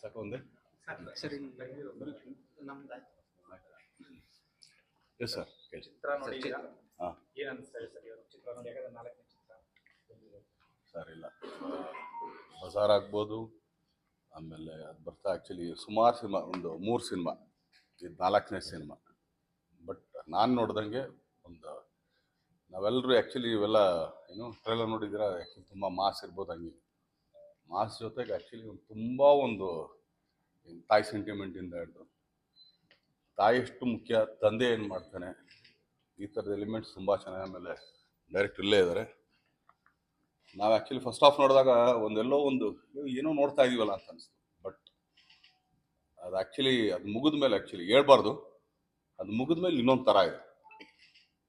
ಸಾಕು ಒಂದೇ ಸರಿ ಎಸ್ ಸರ್ ಕೇಳಿ ಚಿತ್ರ ನೋಡಿದ್ದೀರಾ? ಹಾಂ ಏನು ಅನಿಸ್ತಾ ಸರ್ ಇವರು ಚಿತ್ರ ನೋಡಿ? ಯಾಕಂದ್ರೆ 4ನೇ ಚಿತ್ರ ಸರ್ ಇಲ್ಲ ಬಜಾರ್ ಆಗ್ಬೋದು, ಆಮೇಲೆ ಅದು ಬರ್ತಾ ಆ್ಯಕ್ಚುಲಿ ಸುಮಾರು ಸಿನಿಮಾ, ಒಂದು 3 ಸಿನಿಮಾ, ಇದು 4ನೇ ಸಿನಿಮಾ. ಬಟ್ ನಾನು ನೋಡ್ದಂಗೆ ಒಂದು ನಾವೆಲ್ಲರೂ ಆ್ಯಕ್ಚುಲಿ ಇವೆಲ್ಲ ಏನು ಟ್ರೈಲರ್ ನೋಡಿದ್ದೀರಾ, ಆ್ಯಕ್ಚುಲಿ ತುಂಬ ಮಾಸ್ ಇರ್ಬೋದು. ಹಂಗೆ ಮಾಸ್ ಜೊತೆಗೆ ಆ್ಯಕ್ಚುಲಿ ಒಂದು ತುಂಬ ಒಂದು ತಾಯಿ ಸೆಂಟಿಮೆಂಟಿಂದ ಹಿಡಿದು ತಾಯಿ ಎಷ್ಟು ಮುಖ್ಯ, ತಂದೆ ಏನು ಮಾಡ್ತಾನೆ, ಈ ಥರದ ಎಲಿಮೆಂಟ್ಸ್ ತುಂಬ ಚೆನ್ನಾಗಿ. ಆಮೇಲೆ ಡೈರೆಕ್ಟ್ ಇಲ್ಲೇ ಇದ್ದಾರೆ. ನಾವು ಆ್ಯಕ್ಚುಲಿ ಫಸ್ಟ್ ಹಾಫ್ ನೋಡಿದಾಗ ಒಂದೆಲ್ಲೋ ಒಂದು ಏನೋ ನೋಡ್ತಾ ಇದೀವಲ್ಲ ಅಂತ ಅನಿಸ್ತು. ಬಟ್ ಅದು ಆ್ಯಕ್ಚುಲಿ ಅದು ಮುಗಿದ ಮೇಲೆ ಆ್ಯಕ್ಚುಲಿ ಹೇಳ್ಬಾರ್ದು, ಅದು ಮುಗಿದ ಮೇಲೆ ಇನ್ನೊಂದು ಥರ ಇದೆ.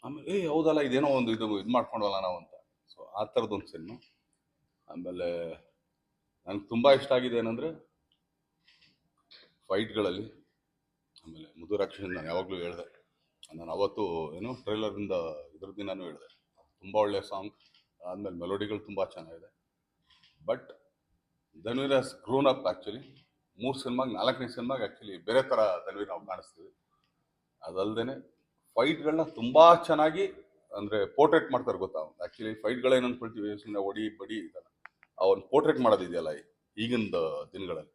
ಆಮೇಲೆ ಹೌದಲ್ಲ ಇದೇನೋ ಒಂದು ಇದು ಮಾಡ್ಕೊಂಡವಲ್ಲ ನಾವು ಅಂತ. ಸೊ ಆ ಥರದ್ದೊಂದು ಸಿನಿಮಾ. ಆಮೇಲೆ ನನಗೆ ತುಂಬ ಇಷ್ಟ ಆಗಿದೆ ಏನಂದರೆ ಫೈಟ್ಗಳಲ್ಲಿ. ಆಮೇಲೆ ಮುದುರಾಕ್ಷಿ ನಾನು ಯಾವಾಗಲೂ ಹೇಳಿದೆ, ನಾನು ಅವತ್ತು ಏನು ಟ್ರೈಲರಿಂದ ಇದ್ರ ದಿನಾನು ಹೇಳಿದೆ, ತುಂಬ ಒಳ್ಳೆಯ ಸಾಂಗ್. ಆದಮೇಲೆ ಮೆಲೋಡಿಗಳು ತುಂಬ ಚೆನ್ನಾಗಿದೆ. But Dhanveer has grown up actually. 3 ಸಿನಿಮಾಗೆ 4ನೇ ಸಿನಿಮಾಗೆ ಆ್ಯಕ್ಚುಲಿ ಬೇರೆ ಥರ ಧನ್ವೀರ್ ನಾವು ಕಾಣಿಸ್ತೀವಿ. ಅದಲ್ಲದೆ ಫೈಟ್ಗಳನ್ನ ತುಂಬ ಚೆನ್ನಾಗಿ ಅಂದರೆ ಪೋರ್ಟ್ರೇಟ್ ಮಾಡ್ತಾರೆ ಗೊತ್ತಾ. ಆ್ಯಕ್ಚುಲಿ ಫೈಟ್ಗಳೇನು ಅಂದ್ಕೊಳ್ತೀವಿ, ಸುಮ್ಮನೆ ಒಡಿ ಬಡಿ ಇದಲ್ಲ, ಅವನು ಪೋರ್ಟ್ರೇಟ್ ಮಾಡೋದಿದೆಯಲ್ಲ ಈಗಿನ ದಿನಗಳಲ್ಲಿ.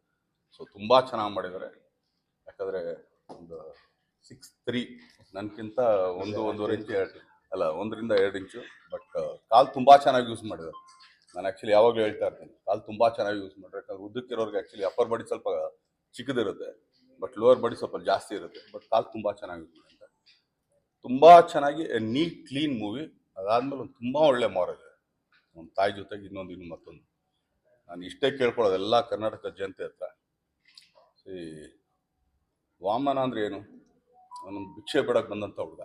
ಸೊ ತುಂಬ ಚೆನ್ನಾಗಿ ಮಾಡಿದ್ದಾರೆ. ಯಾಕಂದರೆ ಒಂದು 6'3", ನನಗಿಂತ 1.5 ಇಂಚು ಅಲ್ಲ 1ರಿಂದ 2 ಇಂಚು. ಬಟ್ ಕಾಲು ತುಂಬ ಚೆನ್ನಾಗಿ ಯೂಸ್ ಮಾಡಿದ್ದಾರೆ. ನಾನು ಆ್ಯಕ್ಚುಲಿ ಯಾವಾಗಲೂ ಹೇಳ್ತಾ ಇರ್ತೀನಿ, ಕಾಲು ತುಂಬ ಚೆನ್ನಾಗಿ ಯೂಸ್ ಮಾಡಿದ್ರೆ. ಯಾಕಂದ್ರೆ ಉದ್ದಕ್ಕಿರೋರಿಗೆ ಆ್ಯಕ್ಚುಲಿ ಅಪ್ಪರ್ ಬಾಡಿ ಸ್ವಲ್ಪ ಚಿಕ್ಕದಿರುತ್ತೆ, ಬಟ್ ಲೋವರ್ ಬಾಡಿ ಸ್ವಲ್ಪ ಜಾಸ್ತಿ ಇರುತ್ತೆ. ಬಟ್ ಕಾಲು ತುಂಬ ಚೆನ್ನಾಗಿ ಯೂಸ್ ಮಾಡಿದ್ದಾರೆ. ತುಂಬ ಚೆನ್ನಾಗಿ ನೀಟ್ ಕ್ಲೀನ್ ಮೂವಿ. ಅದಾದಮೇಲೆ ಒಂದು ತುಂಬ ಒಳ್ಳೆ ಮಾರಲ್ ಇದೆ, ಒಂದು ತಾಯಿ ಜೊತೆಗೆ ಇನ್ನೊಂದು ಮತ್ತೊಂದು. ನಾನು ಇಷ್ಟೇ ಕೇಳ್ಕೊಳ್ಳೋದು ಎಲ್ಲ ಕರ್ನಾಟಕ ಜನತೆ ಹತ್ರ, ವಾಮನ ಅಂದರೆ ಏನು, ಅವನು ಭಿಕ್ಷೆ ಬೇಡಕ್ಕೆ ಬಂದಂಥ ಹುಡುಗ.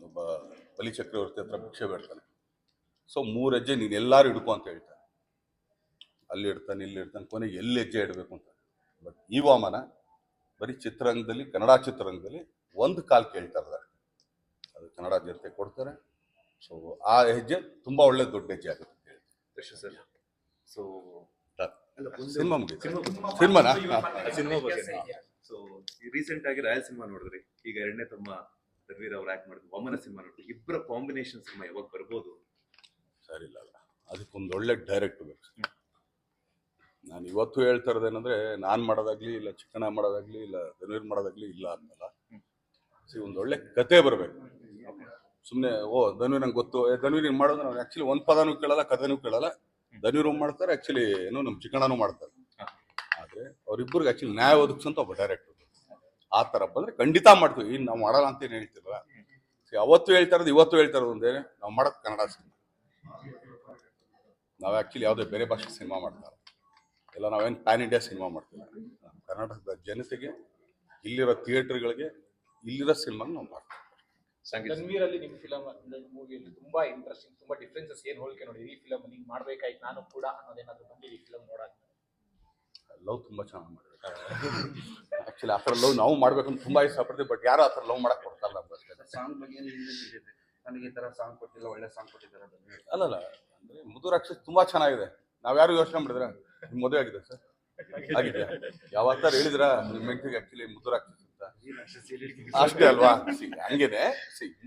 ಒಬ್ಬ ಬಲಿ ಚಕ್ರವರ್ತಿ ಹತ್ರ ಭಿಕ್ಷೆ ಬೇಡ್ತಾನೆ. ಸೊ 3 ಹೆಜ್ಜೆ ನೀನು ಎಲ್ಲರೂ ಹಿಡ್ಕೊ ಅಂತ ಹೇಳ್ತಾನೆ. ಅಲ್ಲಿ ಇಡ್ತಾನೆ, ಇಲ್ಲಿ ಇಡ್ತಾನೆ, ಕೊನೆಗೆ ಎಲ್ಲಿ ಹೆಜ್ಜೆ ಇಡಬೇಕು ಅಂತ. ಬಟ್ ಈ ವಾಮನ ಬರೀ ಚಿತ್ರರಂಗದಲ್ಲಿ, ಕನ್ನಡ ಚಿತ್ರರಂಗದಲ್ಲಿ 1 ಕಾಲು ಕೇಳ್ತಾ ಇದ್ದಾರೆ, ಅದು ಕನ್ನಡ ಜನತೆ ಕೊಡ್ತಾರೆ. ಸೊ ಆ ಹೆಜ್ಜೆ ತುಂಬ ಒಳ್ಳೆ ದೊಡ್ಡ ಹೆಜ್ಜೆ ಆಗುತ್ತೆ ಅಂತ ಹೇಳಿ. ಸರ್ ಸೊ ಸಿನಿಮಾ ಮುಗಿತು. ಸಿನಿಮಾನ ಸಿನಿಮಾ ಬಗ್ಗೆ ಸೊ ರೀಸೆಂಟ್ ಆಗಿ ರಾಯಲ್ ಸಿನಿಮಾ ನೋಡಿದ್ರಿ, ಈಗ 2ನೇ ತಮ್ಮ ಧನ್ವೀರ್ ಅವ್ರು ಆಕ್ಟ್ ಮಾಡಿದ್ರು ವಾಮನ ಸಿನಿಮಾ ನೋಡಿದ್ರಿ. ಇಬ್ಬರ ಕಾಂಬಿನೇಷನ್ ಸಿನಿಮಾ ಯಾವಾಗ ಬರ್ಬೋದು? ಸರಿ ಇಲ್ಲ, ಅದಕ್ಕೊಂದು ಒಳ್ಳೆ ಡೈರೆಕ್ಟ್ ಬೇಕು. ನಾನು ಇವತ್ತು ಹೇಳ್ತಾ ಇರೋದೇನೆಂದರೆ, ನಾನು ಮಾಡೋದಾಗ್ಲಿ ಇಲ್ಲ ಚಿಕ್ಕಣ್ಣ ಮಾಡೋದಾಗ್ಲಿ ಇಲ್ಲ ಧನ್ವೀರ್ ಮಾಡೋದಾಗ್ಲಿ ಇಲ್ಲ ಅನ್ನಲ್ಲ. ಒಂದು ಒಳ್ಳೆ ಕತೆ ಬರಬೇಕು. ಸುಮ್ಮನೆ ಧನ್ವೀರ್ ನಂಗೆ ಗೊತ್ತು, ಧನ್ವೀರ್ ಹಿಂಗೆ ಮಾಡೋದು, ನಾವು ಆ್ಯಕ್ಚುಲಿ ಒಂದು ಪದನೂ ಕೇಳಲ್ಲ, ಕಥೆನೂ ಕೇಳಲ್ಲ. ಧನ್ವೀರ್ ಮಾಡ್ತಾರೆ, ಆ್ಯಕ್ಚುಲಿ ಏನು ನಮ್ಮ ಚಿಕ್ಕಣ್ಣನೂ ಮಾಡ್ತಾರೆ. ಆದರೆ ಅವರಿಬ್ಬರಿಗೆ ಆ್ಯಕ್ಚುಲಿ ನ್ಯಾಯ ಒದಗಿಸಂತ ಒಬ್ಬ ಡೈರೆಕ್ಟರ್ ಆ ಥರ ಬಂದರೆ ಖಂಡಿತ ಮಾಡ್ತೀವಿ. ಇನ್ನು ನಾವು ಮಾಡಲ್ಲ ಅಂತ ಏನು ಹೇಳ್ತಿಲ್ವ. ಅವತ್ತು ಹೇಳ್ತಾ ಇರೋದು ಇವತ್ತು ಹೇಳ್ತಾ ಇರೋದು ಒಂದೇ, ನಾವು ಮಾಡೋದು ಕನ್ನಡ ಸಿನಿಮಾ. ನಾವು ಆ್ಯಕ್ಚುಲಿ ಯಾವುದೇ ಬೇರೆ ಭಾಷೆ ಸಿನಿಮಾ ಮಾಡ್ತಾರೆ ಇಲ್ಲ, ನಾವೇನು ಪ್ಯಾನ್ ಇಂಡಿಯಾ ಸಿನಿಮಾ ಮಾಡ್ತಿಲ್ಲ. ಕರ್ನಾಟಕದ ಜನತೆಗೆ, ಇಲ್ಲಿರೋ ಥಿಯೇಟರ್ಗಳಿಗೆ, ಇಲ್ಲಿರೋ ಸಿನಿಮಾನ ನಾವು ಮಾಡ್ತೀವಿ. ಧನ್ವೀರಲ್ಲಿ ನಿಮ್ಮ ಫಿಲಮ್ ಮೂವಿಯಲ್ಲಿ ತುಂಬಾ ಇಂಟ್ರೆಸ್ಟಿಂಗ್, ತುಂಬಾ ಡಿಫ್ರೆನ್ಸಸ್ ಏನು ಹೋಲಿಕೆ ನೋಡಿ ಈ ಫಿಲಮ್ ಹಿಂಗೆ ಮಾಡ್ಬೇಕಾಯ್ತು ನಾನು ಕೂಡ ಅನ್ನೋದೇನಾದ್ರು ಬಂದಿದೆ ಈ ಫಿಲಮ್ ನೋಡೋಕೆ? ಲವ್ ತುಂಬ ಚೆನ್ನಾಗಿ ಮಾಡಿದ್ರು. ಆ್ಯಕ್ಚುಲಿ ಆ ಥರ ಲವ್ ನಾವು ಮಾಡ್ಬೇಕಂತ ತುಂಬ ಇಷ್ಟಪಡ್ತೀವಿ. ಬಟ್ ಯಾರು ಆ ಥರ ಲವ್ ಮಾಡಕ್ಕೆ ಕೊಡ್ತಾರಲ್ಲ ಅಂತ ಅಷ್ಟೇ. ಸಾಂಗ್ ಬಗ್ಗೆ ನನಗೆ ಈ ಥರ ಸಾಂಗ್ ಕೊಟ್ಟಿಲ್ಲ, ಒಳ್ಳೆ ಸಾಂಗ್ ಕೊಟ್ಟಿದ್ದಾರೆ. ಅಲ್ಲಲ್ಲ, ಅಂದರೆ ಮುದುರಾಕ್ಷಿ ತುಂಬ ಚೆನ್ನಾಗಿದೆ. ನಾವ್ಯಾರು ಯೋಚನೆ ಮಾಡಿದ್ರೆ ನಿಮ್ಮ ಮದುವೆ ಆಗಿದೆ ಸರ್? ಆಗಿದೆ. ಯಾವತ್ತಾರು ಹೇಳಿದ್ರ ನಿಮ್ಮ ಹೆಂಡತಿಗೆ ಆ್ಯಕ್ಚುಲಿ ಮುದುರಾಕ್ಷಿ ಅಂತ? ಅಷ್ಟೇ ಅಲ್ವಾ? ಹಂಗೇನೆ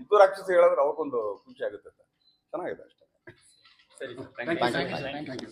ಮುದುರಾಕ್ಷಿ ಹೇಳಿದ್ರೆ ಅವಕ್ಕೊಂದು ಖುಷಿ ಆಗುತ್ತೆ. ಚೆನ್ನಾಗಿದೆ ಅಷ್ಟೇ. ಸರಿ, ಥ್ಯಾಂಕ್ ಯು.